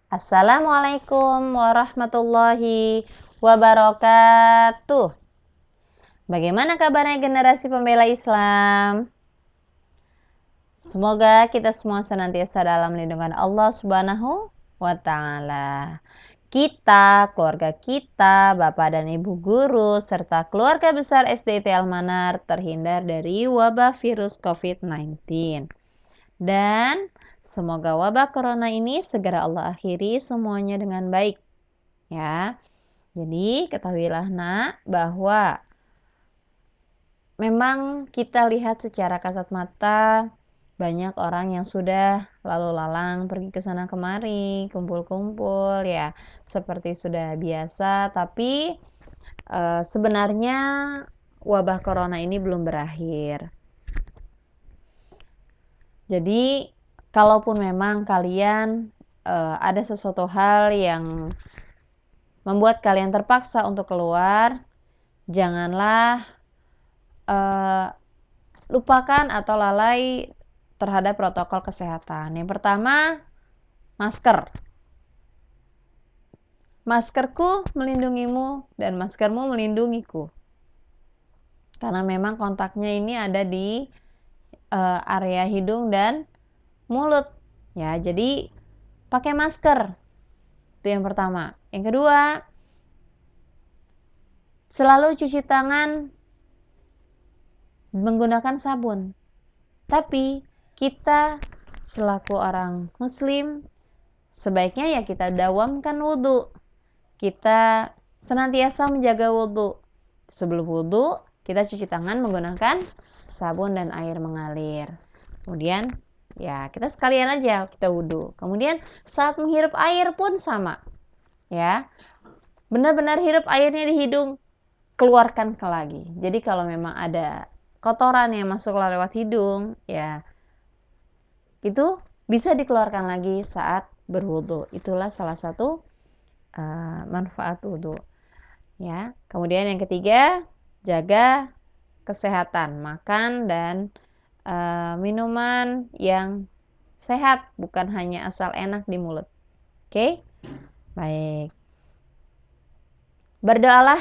Assalamualaikum warahmatullahi wabarakatuh. Bagaimana kabarnya generasi pembela Islam? Semoga kita semua senantiasa dalam lindungan Allah Subhanahu wa Ta'ala. Kita, keluarga kita, Bapak dan Ibu guru, serta keluarga besar SDIT Al-Manar terhindar dari wabah virus COVID-19. Dan semoga wabah corona ini segera Allah akhiri semuanya dengan baik. Ya, jadi ketahuilah nak bahwa memang kita lihat secara kasat mata banyak orang yang sudah lalu lalang pergi ke sana kemari, kumpul-kumpul ya seperti sudah biasa, tapi sebenarnya wabah corona ini belum berakhir. Jadi kalaupun memang kalian ada sesuatu hal yang membuat kalian terpaksa untuk keluar, janganlah lupakan atau lalai terhadap protokol kesehatan. Yang pertama, masker. Maskerku melindungimu dan maskermu melindungiku. Karena memang kontaknya ini ada di area hidung dan mulut. Ya, jadi pakai masker. Itu yang pertama. Yang kedua, selalu cuci tangan menggunakan sabun. Tapi kita selaku orang muslim sebaiknya ya kita dawamkan wudhu. Kita senantiasa menjaga wudhu. Sebelum wudhu kita cuci tangan menggunakan sabun dan air mengalir. Kemudian ya kita sekalian aja kita wudhu. Kemudian saat menghirup air pun sama. Ya, benar-benar hirup airnya di hidung, keluarkan lagi. Jadi kalau memang ada kotoran yang masuk lewat hidung, ya itu bisa dikeluarkan lagi saat berwudu. Itulah salah satu manfaat wudu. Ya, kemudian yang ketiga, jaga kesehatan, makan dan minuman yang sehat, bukan hanya asal enak di mulut. Oke? Baik. Berdoalah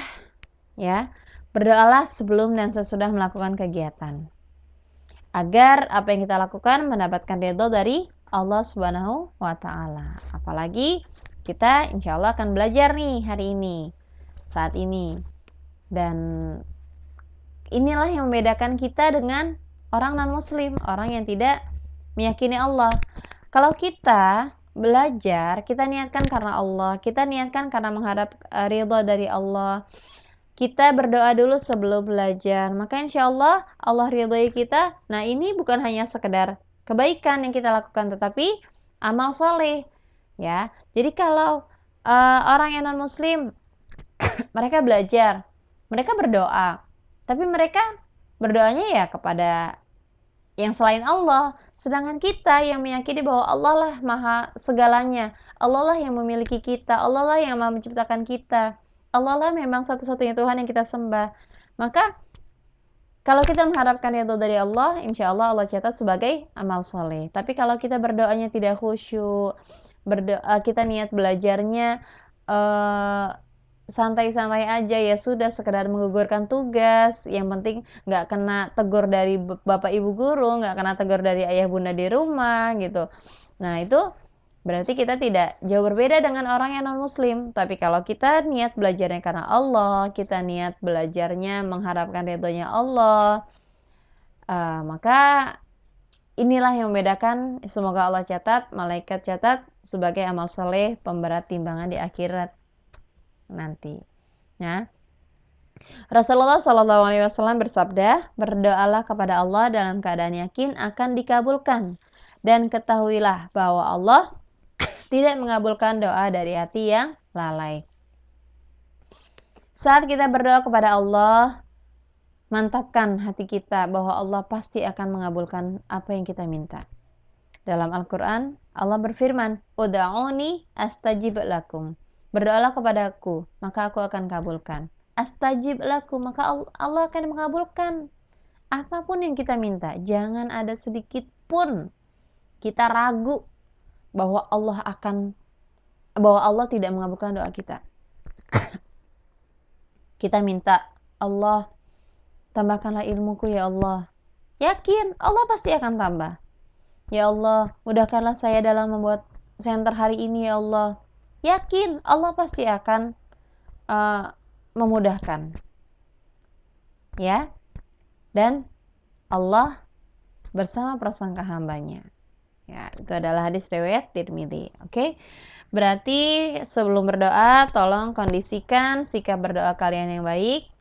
ya. Berdoalah sebelum dan sesudah melakukan kegiatan. Agar apa yang kita lakukan mendapatkan ridho dari Allah Subhanahu wa Ta'ala. Apalagi kita insya Allah akan belajar nih hari ini, saat ini. Dan inilah yang membedakan kita dengan orang non-muslim, orang yang tidak meyakini Allah. Kalau kita belajar, kita niatkan karena Allah, kita niatkan karena mengharap ridho dari Allah. Kita berdoa dulu sebelum belajar, maka insya Allah Allah ridhoi kita. Nah, ini bukan hanya sekedar kebaikan yang kita lakukan, tetapi amal soleh. Ya, jadi kalau orang yang non muslim mereka belajar, mereka berdoa, tapi mereka berdoanya ya kepada yang selain Allah. Sedangkan kita yang meyakini bahwa Allah lah maha segalanya, Allah lah yang memiliki kita, Allah lah yang maha menciptakan kita, Allah lah memang satu-satunya Tuhan yang kita sembah. Maka kalau kita mengharapkan ridho dari Allah, insya Allah Allah catat sebagai amal soleh. Tapi kalau kita berdoanya tidak khusyuk, kita niat belajarnya santai-santai aja, ya sudah sekedar menggugurkan tugas, yang penting nggak kena tegur dari bapak ibu guru, nggak kena tegur dari ayah bunda di rumah gitu. Nah, itu berarti kita tidak jauh berbeda dengan orang yang non-muslim. Tapi kalau kita niat belajarnya karena Allah, kita niat belajarnya mengharapkan ridhonya Allah, maka inilah yang membedakan. Semoga Allah catat, malaikat catat sebagai amal soleh pemberat timbangan di akhirat nanti. Ya. Rasulullah SAW bersabda, berdoalah kepada Allah dalam keadaan yakin akan dikabulkan. Dan ketahuilah bahwa Allah tidak mengabulkan doa dari hati yang lalai. Saat kita berdoa kepada Allah, mantapkan hati kita bahwa Allah pasti akan mengabulkan apa yang kita minta. Dalam Al-Quran, Allah berfirman, Uda'uni astajib lakum. Berdoalah kepadaku, maka aku akan kabulkan. Astajib lakum, maka Allah akan mengabulkan apapun yang kita minta. Jangan ada sedikit pun kita ragu bahwa Allah akan bahwa Allah tidak mengabulkan doa kita. Kita minta, Allah, tambahkanlah ilmuku ya Allah. Yakin, Allah pasti akan tambah. Ya Allah, mudahkanlah saya dalam membuat center hari ini ya Allah. Yakin, Allah pasti akan memudahkan. Ya, dan Allah bersama prasangka hambanya. Ya, itu adalah hadis riwayat Tirmidzi. Oke. Berarti sebelum berdoa, tolong kondisikan sikap berdoa kalian yang baik.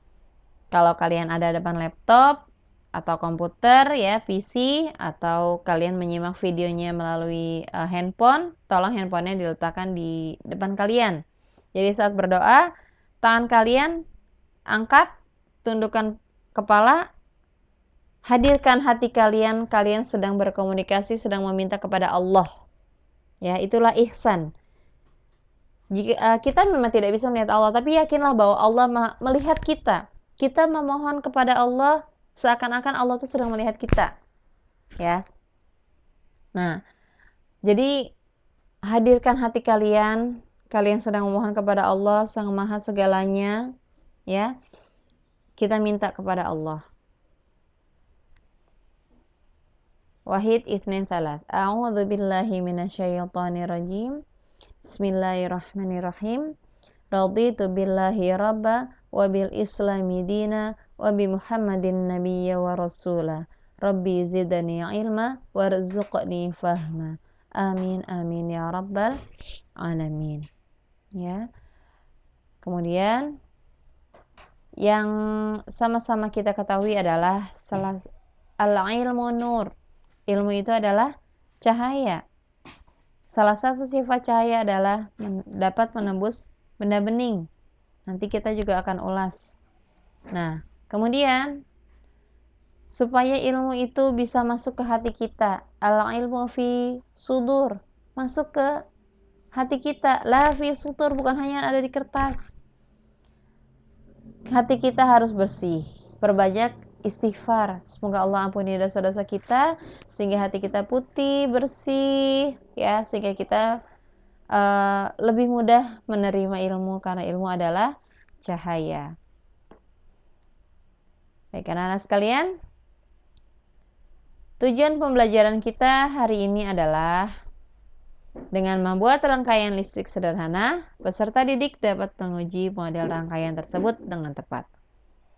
Kalau kalian ada depan laptop atau komputer ya, PC, atau kalian menyimak videonya melalui handphone, tolong handphonenya diletakkan di depan kalian. Jadi saat berdoa, tangan kalian angkat, tundukkan kepala, hadirkan hati kalian, kalian sedang berkomunikasi, sedang meminta kepada Allah. Ya, itulah ihsan. Jika kita memang tidak bisa melihat Allah, tapi yakinlah bahwa Allah melihat kita. Kita memohon kepada Allah seakan-akan Allah itu sedang melihat kita. Ya. Nah, jadi hadirkan hati kalian, kalian sedang memohon kepada Allah Sang Maha segalanya, ya. Kita minta kepada Allah. Wahid itsnin tsalat. A'udzu billahi minasyaitonir rajim. Bismillahirrahmanirrahim. Raditu billahi rabba wa bil islami dina wa bi Muhammadin nabiyya wa rasula. Rabbi zidni ilma warzuqni fahma. Amin amin ya rabbal alamin. Ya. Kemudian yang sama-sama kita ketahui adalah al-ilmu nur. Ilmu itu adalah cahaya. Salah satu sifat cahaya adalah dapat menembus benda bening. Nanti kita juga akan ulas. Nah, kemudian supaya ilmu itu bisa masuk ke hati kita, al-ilmu fi sudur, masuk ke hati kita, la fi sutur, bukan hanya ada di kertas. Hati kita harus bersih, perbanyak istighfar. Semoga Allah ampuni dosa-dosa kita sehingga hati kita putih, bersih, ya, sehingga kita lebih mudah menerima ilmu karena ilmu adalah cahaya. Baik, anak-anak sekalian, tujuan pembelajaran kita hari ini adalah dengan membuat rangkaian listrik sederhana, peserta didik dapat menguji model rangkaian tersebut dengan tepat.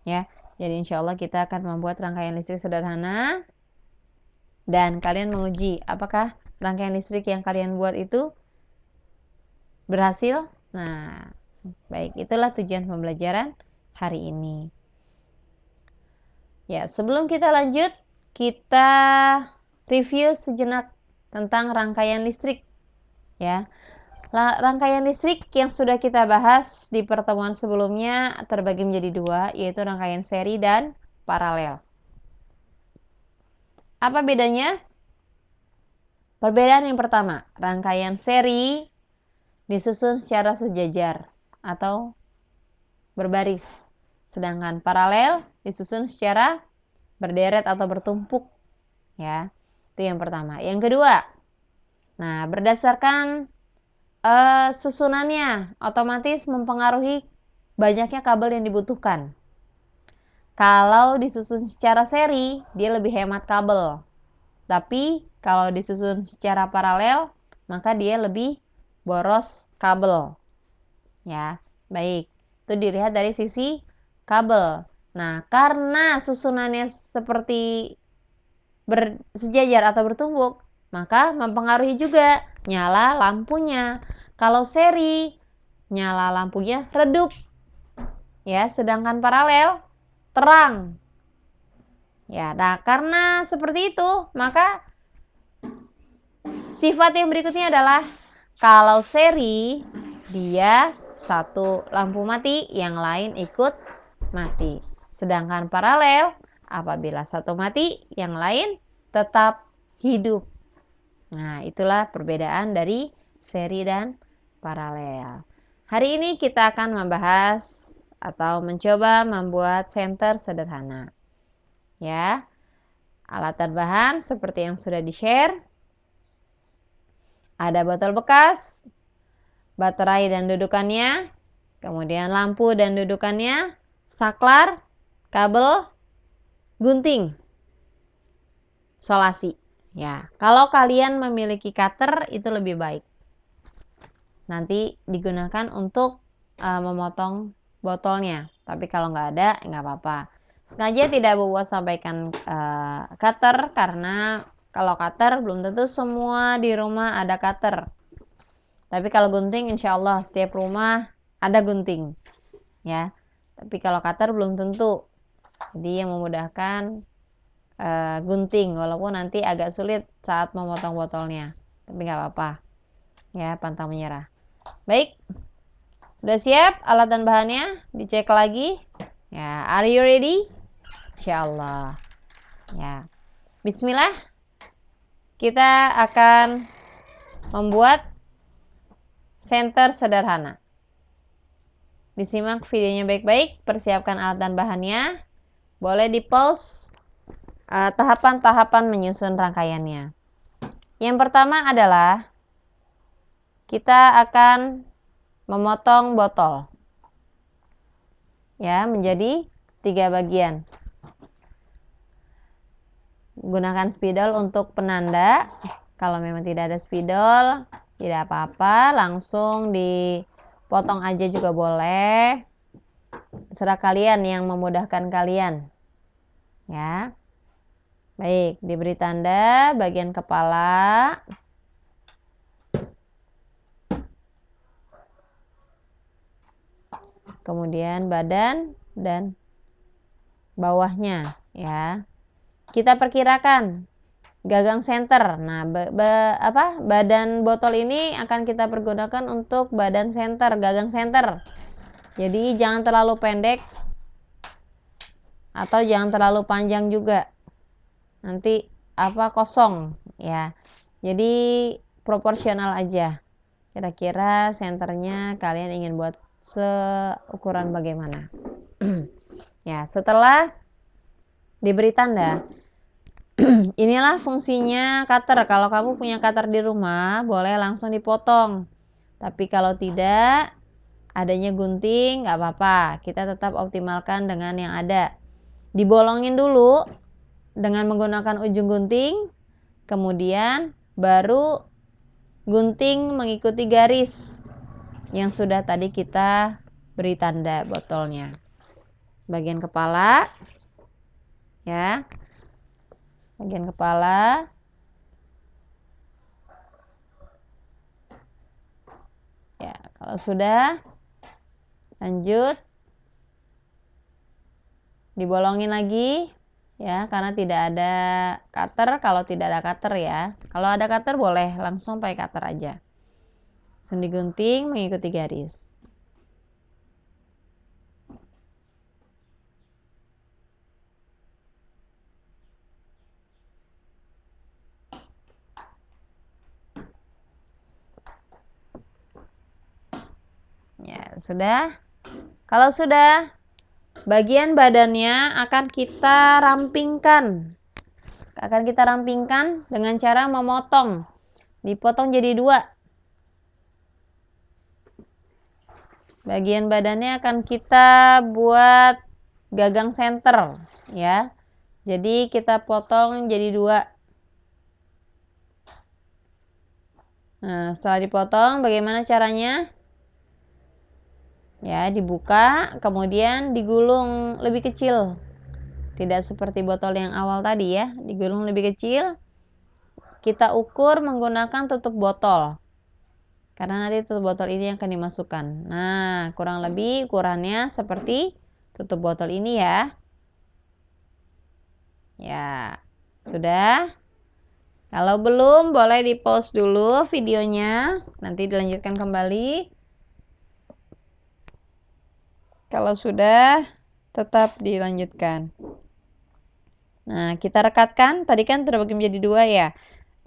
Ya, jadi insya Allah kita akan membuat rangkaian listrik sederhana dan kalian menguji apakah rangkaian listrik yang kalian buat itu berhasil. Nah, baik, itulah tujuan pembelajaran hari ini. Ya, sebelum kita lanjut, kita review sejenak tentang rangkaian listrik. Ya, rangkaian listrik yang sudah kita bahas di pertemuan sebelumnya terbagi menjadi dua, yaitu rangkaian seri dan paralel. Apa bedanya? Perbedaan yang pertama, rangkaian seri disusun secara sejajar atau berbaris. Sedangkan paralel disusun secara berderet atau bertumpuk. Ya, itu yang pertama. Yang kedua, nah berdasarkan susunannya otomatis mempengaruhi banyaknya kabel yang dibutuhkan. Kalau disusun secara seri, dia lebih hemat kabel. Tapi kalau disusun secara paralel, maka dia lebih boros kabel. Ya, baik. Itu dilihat dari sisi kabel. Nah, karena susunannya seperti bersejajar atau bertumpuk, maka mempengaruhi juga nyala lampunya. Kalau seri, nyala lampunya redup. Ya, sedangkan paralel terang. Ya, nah karena seperti itu, maka sifat yang berikutnya adalah kalau seri, dia satu lampu mati, yang lain ikut mati. Sedangkan paralel, apabila satu mati, yang lain tetap hidup. Nah, itulah perbedaan dari seri dan paralel. Hari ini kita akan membahas atau mencoba membuat senter sederhana. Ya, alat dan bahan seperti yang sudah di-share. Ada botol bekas, baterai dan dudukannya, kemudian lampu dan dudukannya, saklar, kabel, gunting, solasi. Ya, kalau kalian memiliki cutter itu lebih baik. Nanti digunakan untuk memotong botolnya. Tapi kalau nggak ada, nggak apa-apa. Sengaja tidak buat sampaikan cutter karena kalau cutter belum tentu semua di rumah ada cutter. Tapi kalau gunting, insya Allah setiap rumah ada gunting, ya. Tapi kalau cutter belum tentu. Jadi yang memudahkan gunting, walaupun nanti agak sulit saat memotong botolnya. Tapi nggak apa-apa, ya, pantang menyerah. Baik, sudah siap alat dan bahannya? Dicek lagi. Ya, are you ready? Insyaallah. Ya. Bismillah. Kita akan membuat senter sederhana. Disimak videonya baik-baik, persiapkan alat dan bahannya. Boleh di-pause tahapan-tahapan menyusun rangkaiannya. Yang pertama adalah kita akan memotong botol. Ya, menjadi 3 bagian. Gunakan spidol untuk penanda. Kalau memang tidak ada spidol, tidak apa-apa, langsung dipotong aja juga boleh. Terserah kalian yang memudahkan kalian. Ya. Baik, diberi tanda bagian kepala. Kemudian badan dan bawahnya, ya. Kita perkirakan gagang senter. Nah, badan botol ini akan kita pergunakan untuk badan senter, gagang senter. Jadi jangan terlalu pendek atau jangan terlalu panjang juga. Nanti kosong, ya. Jadi proporsional aja. Kira-kira senternya kalian ingin buat seukuran bagaimana. Ya, setelah diberi tanda, inilah fungsinya cutter. Kalau kamu punya cutter di rumah, boleh langsung dipotong. Tapi kalau tidak, adanya gunting, nggak apa-apa. Kita tetap optimalkan dengan yang ada. Dibolongin dulu dengan menggunakan ujung gunting, kemudian baru gunting mengikuti garis yang sudah tadi kita beri tanda botolnya. Bagian kepala, ya. Bagian kepala. Ya, kalau sudah, lanjut. Dibolongin lagi, ya, karena tidak ada cutter. Kalau tidak ada cutter, ya. Kalau ada cutter boleh langsung pakai cutter aja. Langsung digunting mengikuti garis. Ya, sudah. Kalau sudah, bagian badannya akan kita rampingkan. Akan kita rampingkan dengan cara memotong. Dipotong jadi 2. Bagian badannya akan kita buat gagang senter, ya. Jadi kita potong jadi 2. Nah, setelah dipotong, bagaimana caranya? Ya, dibuka, kemudian digulung lebih kecil. Tidak seperti botol yang awal tadi, ya. Digulung lebih kecil. Kita ukur menggunakan tutup botol. Karena nanti tutup botol ini akan dimasukkan. Nah, kurang lebih ukurannya seperti tutup botol ini, ya. Ya, sudah. Kalau belum, boleh di-pause dulu videonya. Nanti dilanjutkan kembali. Kalau sudah, tetap dilanjutkan. Nah, kita rekatkan. Tadi kan terbagi menjadi 2, ya.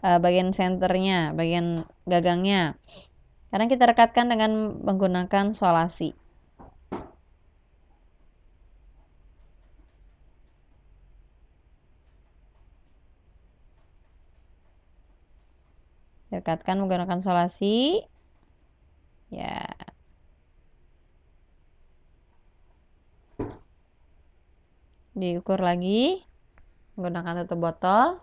Bagian senternya, bagian gagangnya. Sekarang kita rekatkan dengan menggunakan solasi. Rekatkan menggunakan solasi. Ya. Diukur lagi menggunakan tutup botol.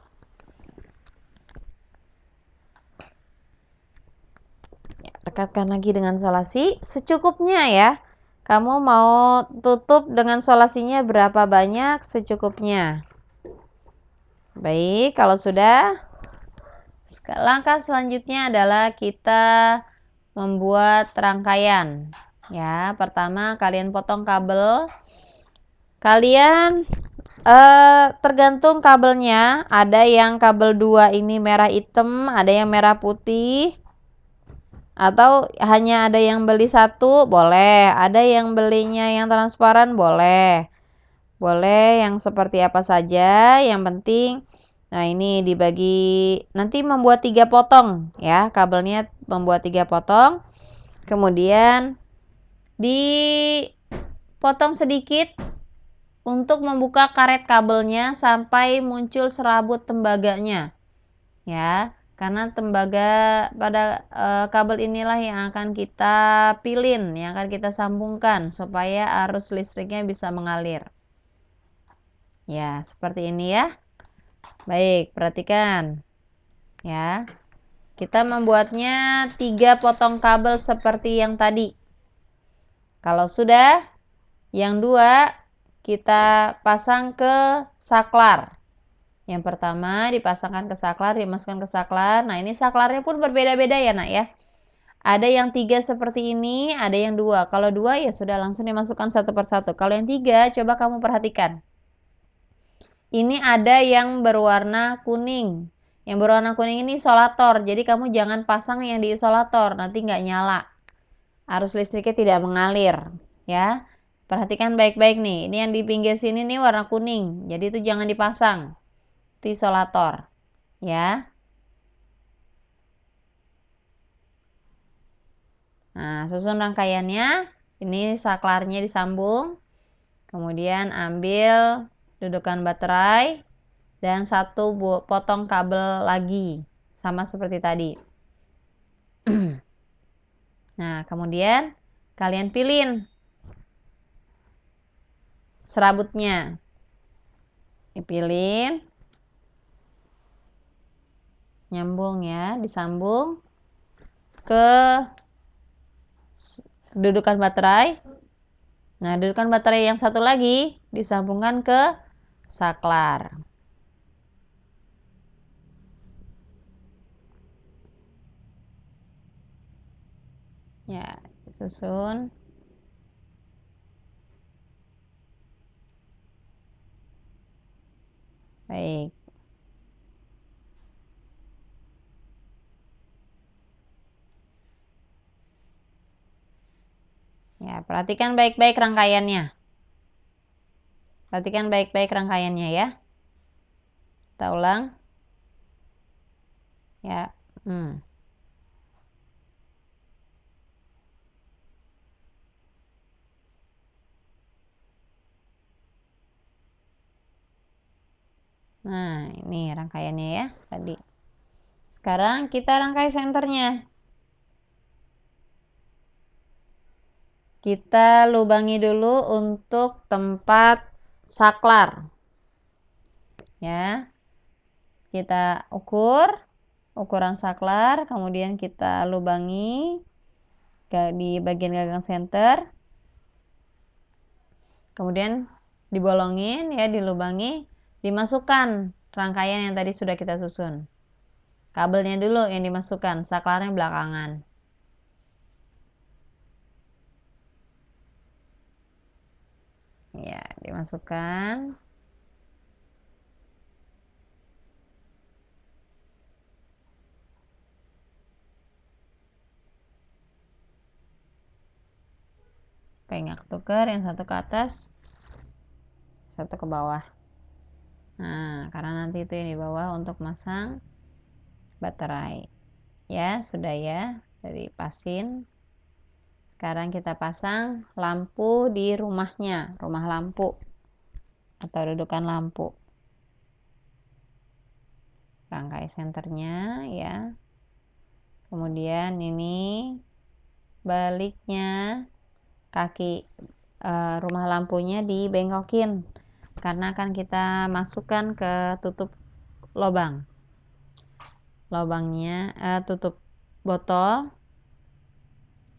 Ya, rekatkan lagi dengan solasi secukupnya ya. Kamu mau tutup dengan solasinya berapa banyak? Secukupnya. Baik, kalau sudah, langkah selanjutnya adalah kita membuat rangkaian. Ya, pertama kalian potong kabel. Kalian tergantung kabelnya. Ada yang kabel 2 ini merah hitam, ada yang merah putih. Atau hanya ada yang beli satu, boleh. Ada yang belinya yang transparan, boleh. Boleh yang seperti apa saja, yang penting. Nah, ini dibagi, nanti membuat 3 potong ya, kabelnya membuat 3 potong. Kemudian dipotong sedikit untuk membuka karet kabelnya sampai muncul serabut tembaganya. Ya, karena tembaga pada kabel inilah yang akan kita pilin, yang akan kita sambungkan supaya arus listriknya bisa mengalir. Ya, seperti ini ya. Baik, perhatikan. Ya. Kita membuatnya 3 potong kabel seperti yang tadi. Kalau sudah, yang 2 kita pasang ke saklar. Yang pertama dipasangkan ke saklar, dimasukkan ke saklar. Nah, ini saklarnya pun berbeda-beda ya nak ya. Ada yang 3 seperti ini, ada yang 2. Kalau 2 ya sudah langsung dimasukkan satu persatu. Kalau yang 3 coba kamu perhatikan. Ini ada yang berwarna kuning. Yang berwarna kuning ini isolator. Jadi kamu jangan pasang yang di isolator, nanti nggak nyala. Arus listriknya tidak mengalir. Ya, perhatikan baik-baik nih. Ini yang di pinggir sini nih warna kuning. Jadi itu jangan dipasang. Itu isolator. Ya. Nah, susun rangkaiannya. Ini saklarnya disambung. Kemudian ambil dudukan baterai dan 1 potong kabel lagi. Sama seperti tadi. Nah, kemudian kalian pilih serabutnya. Dipilih. Nyambung ya, disambung ke dudukan baterai. Nah, dudukan baterai yang satu lagi disambungkan ke saklar. Ya, susun. Baik. Ya, perhatikan baik-baik rangkaiannya. Perhatikan baik-baik rangkaiannya ya. Kita ulang. Ya. Nah, ini rangkaiannya ya tadi. Sekarang kita rangkai senternya. Kita lubangi dulu untuk tempat saklar. Ya. Kita ukur ukuran saklar, kemudian kita lubangi di bagian gagang senter. Kemudian dibolongin ya, dilubangi, dimasukkan rangkaian yang tadi sudah kita susun. Kabelnya dulu yang dimasukkan, saklarnya belakangan. Ya, dimasukkan. Supaya nggak ketukar, yang satu ke atas, satu ke bawah. Nah, karena nanti itu yang di bawah untuk masang baterai. Ya, sudah ya, dari pasin. Sekarang kita pasang lampu di rumahnya, rumah lampu atau dudukan lampu. Rangkai senternya ya. Kemudian ini baliknya kaki rumah lampunya dibengkokin, karena akan kita masukkan ke tutup lubangnya, tutup botol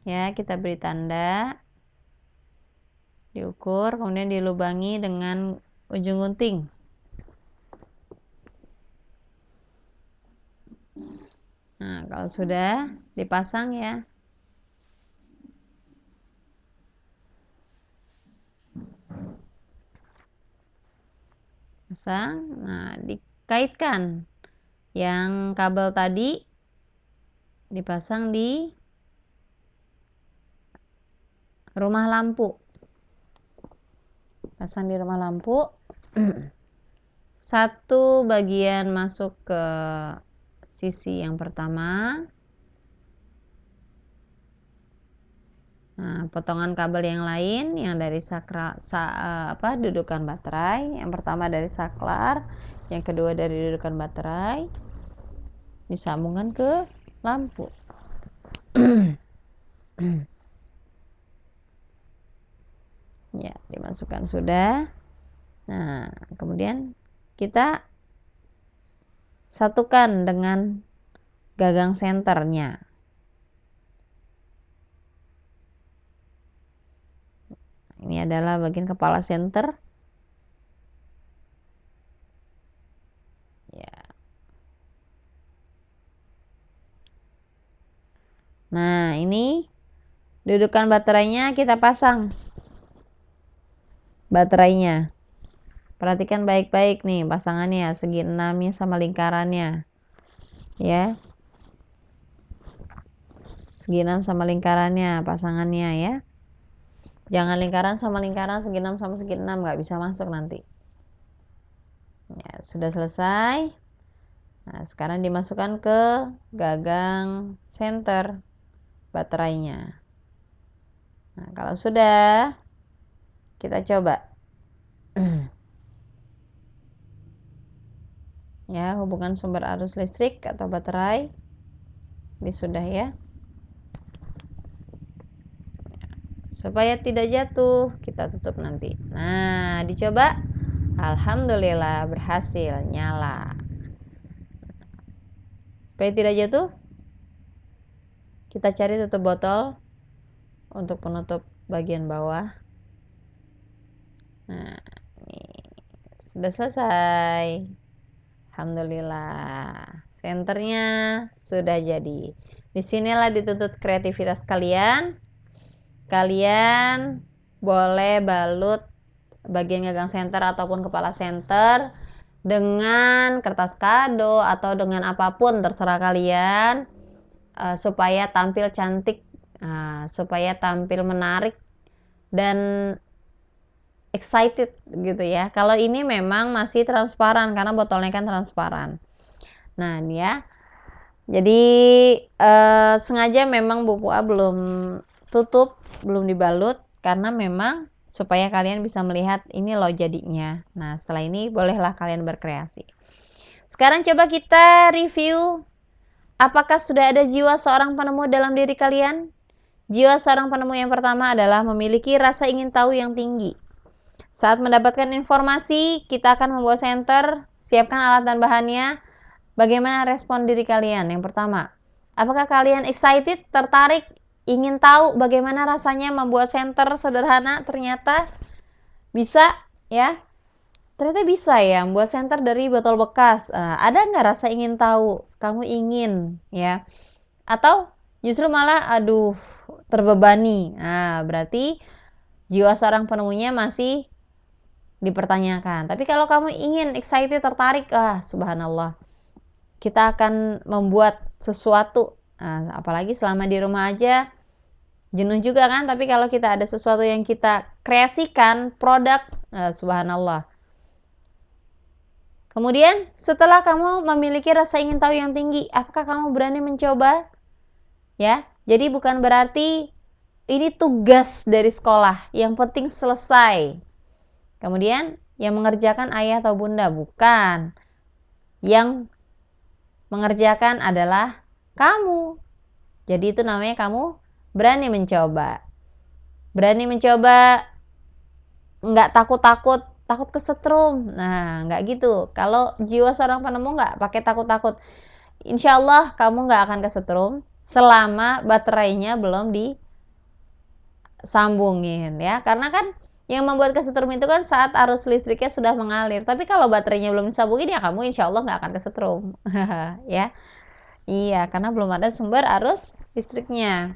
ya. Kita beri tanda, diukur, kemudian dilubangi dengan ujung gunting. Nah, kalau sudah dipasang ya, pasang. Nah, dikaitkan. Yang kabel tadi dipasang di rumah lampu. Pasang di rumah lampu. Satu bagian masuk ke sisi yang pertama. Nah, potongan kabel yang lain yang dari dudukan baterai. Yang pertama dari saklar, yang kedua dari dudukan baterai, disambungkan ke lampu. Ya, dimasukkan sudah. Nah, kemudian kita satukan dengan gagang senternya. Ini adalah bagian kepala senter. Ya. Nah, ini dudukan baterainya kita pasang. Baterainya. Perhatikan baik-baik nih pasangannya, segi 6-nya sama lingkarannya. Ya. Segi 6 sama lingkarannya, pasangannya ya. Jangan lingkaran sama lingkaran, segi 6 sama segi 6, nggak bisa masuk nanti. Ya, sudah selesai. Nah, sekarang dimasukkan ke gagang senter baterainya. Nah, kalau sudah, kita coba. Ya, hubungan sumber arus listrik atau baterai. Ini sudah ya. Supaya tidak jatuh, kita tutup nanti. Nah, dicoba. Alhamdulillah berhasil nyala. Supaya tidak jatuh, kita cari tutup botol untuk penutup bagian bawah. Nah, ini sudah selesai. Alhamdulillah, senternya sudah jadi. Disinilah dituntut kreativitas kalian. Kalian boleh balut bagian gagang senter ataupun kepala senter dengan kertas kado atau dengan apapun terserah kalian, supaya tampil cantik, supaya tampil menarik dan excited gitu ya. Kalau ini memang masih transparan karena botolnya kan transparan. Nah, ini ya. Jadi sengaja memang Bu Pua belum tutup, belum dibalut karena memang supaya kalian bisa melihat ini loh jadinya. Nah, setelah ini bolehlah kalian berkreasi. Sekarang coba kita review, apakah sudah ada jiwa seorang penemu dalam diri kalian? Jiwa seorang penemu yang pertama adalah memiliki rasa ingin tahu yang tinggi. Saat mendapatkan informasi, kita akan membuat senter, siapkan alat dan bahannya. Bagaimana respon diri kalian? Yang pertama, apakah kalian excited, tertarik, ingin tahu bagaimana rasanya membuat senter sederhana? Ternyata bisa ya. Ternyata bisa ya membuat senter dari botol bekas. Ada nggak rasa ingin tahu? Kamu ingin ya? Atau justru malah aduh terbebani? Nah, berarti jiwa seorang penemunya masih dipertanyakan. Tapi kalau kamu ingin excited, tertarik, subhanallah, kita akan membuat sesuatu. Nah, apalagi selama di rumah aja jenuh juga kan, tapi kalau kita ada sesuatu yang kita kreasikan, produk, subhanallah. Kemudian setelah kamu memiliki rasa ingin tahu yang tinggi, apakah kamu berani mencoba? Ya, jadi bukan berarti ini tugas dari sekolah, yang penting selesai. Kemudian yang mengerjakan ayah atau bunda, bukan. Yang mengerjakan adalah kamu. Jadi itu namanya kamu berani mencoba. Berani mencoba, nggak takut kesetrum. Nah, nggak gitu. Kalau jiwa seorang penemu nggak pakai takut-takut. Insya Allah kamu nggak akan kesetrum selama baterainya belum disambungin ya. Karena kan yang membuat kesetrum itu kan saat arus listriknya sudah mengalir. Tapi kalau baterainya belum disambungin ya kamu insya Allah nggak akan kesetrum. Ya. Iya, karena belum ada sumber arus listriknya.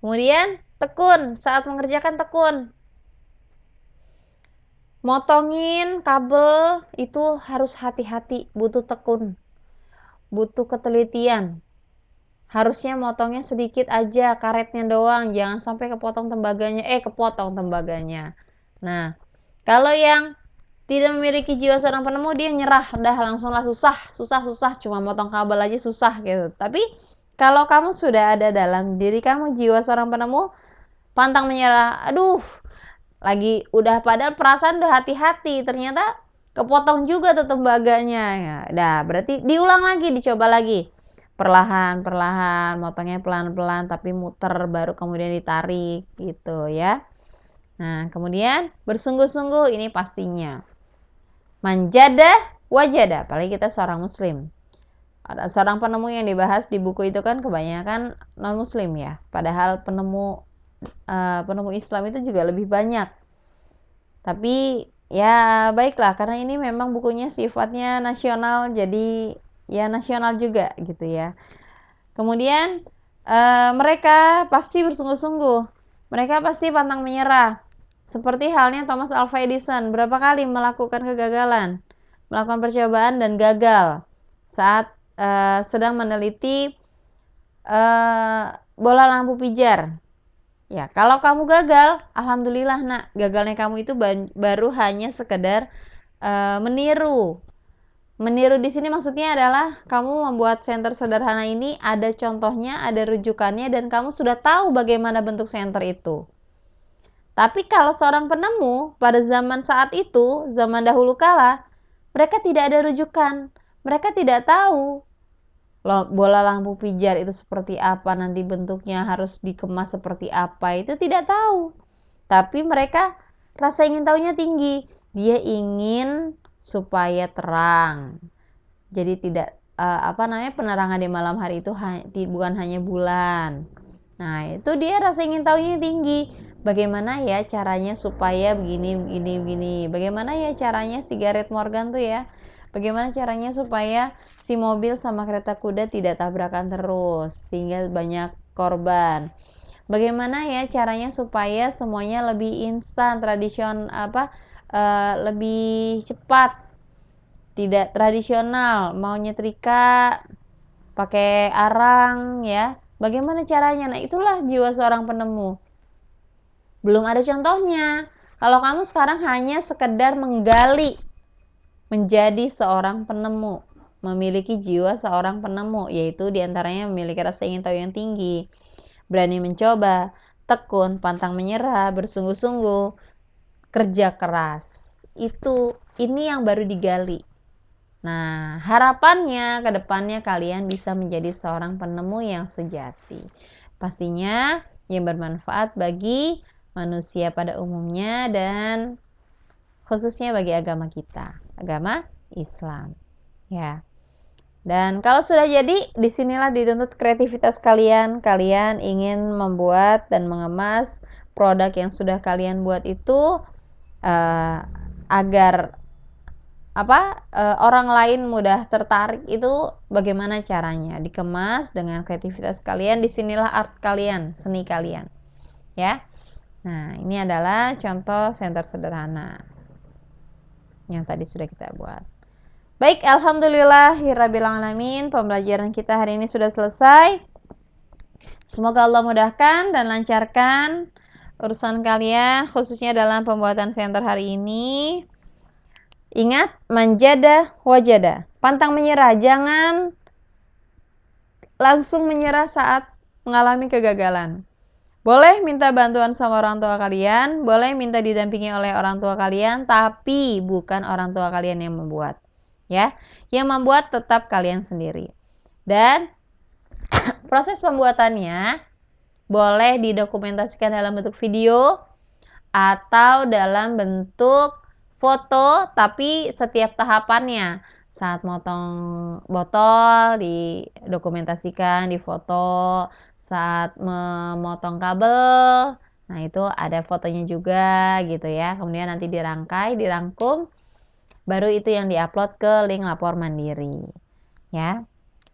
Kemudian tekun, saat mengerjakan tekun. Motongin kabel itu harus hati-hati, butuh tekun, butuh ketelitian. Harusnya motongnya sedikit aja, karetnya doang, jangan sampai kepotong tembaganya. Nah, kalau yang tidak memiliki jiwa seorang penemu, dia nyerah, udah langsung lah susah, cuma motong kabel aja susah gitu. Tapi kalau kamu sudah ada dalam diri kamu jiwa seorang penemu, pantang menyerah. Aduh, lagi udah padahal perasaan udah hati-hati, ternyata kepotong juga tuh tembaganya. Ya, dah berarti diulang lagi, dicoba lagi. Perlahan-perlahan, motongnya pelan-pelan tapi muter baru kemudian ditarik gitu ya. Nah, kemudian bersungguh-sungguh ini pastinya. Manjada wajada, apalagi kita seorang muslim. Ada seorang penemu yang dibahas di buku itu kan kebanyakan non muslim ya. Padahal penemu Islam itu juga lebih banyak. Tapi ya baiklah, karena ini memang bukunya sifatnya nasional, jadi ya nasional juga gitu ya. Kemudian mereka pasti bersungguh-sungguh, mereka pasti pantang menyerah. Seperti halnya Thomas Alva Edison, berapa kali melakukan kegagalan, melakukan percobaan dan gagal saat sedang meneliti bola lampu pijar. Ya, kalau kamu gagal, alhamdulillah nak, gagalnya kamu itu baru hanya sekedar meniru. Meniru di sini maksudnya adalah kamu membuat senter sederhana ini ada contohnya, ada rujukannya, dan kamu sudah tahu bagaimana bentuk senter itu. Tapi kalau seorang penemu pada zaman saat itu, zaman dahulu kala, mereka tidak ada rujukan. Mereka tidak tahu bola lampu pijar itu seperti apa, nanti bentuknya harus dikemas seperti apa, itu tidak tahu. Tapi mereka rasa ingin tahunya tinggi. Dia ingin supaya terang. Jadi tidak penerangan di malam hari itu bukan hanya bulan. Nah, itu dia rasa ingin tahunya tinggi. Bagaimana ya caranya supaya begini. Bagaimana ya caranya si Gareth Morgan tuh ya? Bagaimana caranya supaya si mobil sama kereta kuda tidak tabrakan terus sehingga banyak korban? Bagaimana ya caranya supaya semuanya lebih instan, lebih cepat, tidak tradisional, mau nyetrika pakai arang ya. Bagaimana caranya? Nah, itulah jiwa seorang penemu. Belum ada contohnya. Kalau kamu sekarang hanya sekedar menggali menjadi seorang penemu, memiliki jiwa seorang penemu, yaitu diantaranya memiliki rasa ingin tahu yang tinggi, berani mencoba, tekun, pantang menyerah, bersungguh-sungguh, kerja keras. Ini yang baru digali. Nah, harapannya ke depannya kalian bisa menjadi seorang penemu yang sejati. Pastinya yang bermanfaat bagi manusia pada umumnya dan khususnya bagi agama kita, agama Islam. Ya. Dan kalau sudah jadi, disinilah dituntut kreativitas kalian. Kalian ingin membuat dan mengemas produk yang sudah kalian buat itu agar orang lain mudah tertarik, itu bagaimana caranya dikemas dengan kreativitas kalian. Disinilah art kalian, seni kalian ya. Nah, ini adalah contoh senter sederhana yang tadi sudah kita buat. Baik, alhamdulillahirabbil alamin, pembelajaran kita hari ini sudah selesai. Semoga Allah mudahkan dan lancarkan urusan kalian, khususnya dalam pembuatan senter hari ini. Ingat, manjada wajada, pantang menyerah, jangan langsung menyerah saat mengalami kegagalan. Boleh minta bantuan sama orang tua kalian, boleh minta didampingi oleh orang tua kalian, tapi bukan orang tua kalian yang membuat. Ya, yang membuat tetap kalian sendiri. Dan proses pembuatannya boleh didokumentasikan dalam bentuk video atau dalam bentuk foto, tapi setiap tahapannya. Saat motong botol didokumentasikan, difoto. Saat memotong kabel, nah itu ada fotonya juga gitu ya. Kemudian nanti dirangkai, dirangkum, baru itu yang diupload ke link lapor mandiri ya.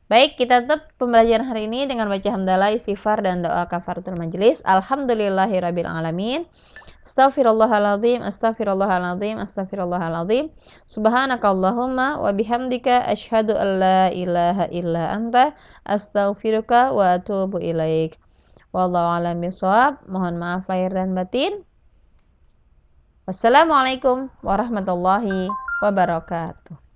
Baik, kita tutup pembelajaran hari ini dengan baca hamdalah, istighfar, dan doa kafaratul majelis. Alhamdulillahirabbil alamin. Astaghfirullahaladzim, astaghfirullahaladzim, astaghfirullahaladzim. Subhanakallahumma wa bihamdika asyhadu an la ilaha illa anta astaghfiruka wa atubu ilaik. Wallahu a'lam bishawab. Mohon maaf lahir dan batin. Wassalamualaikum warahmatullahi wabarakatuh.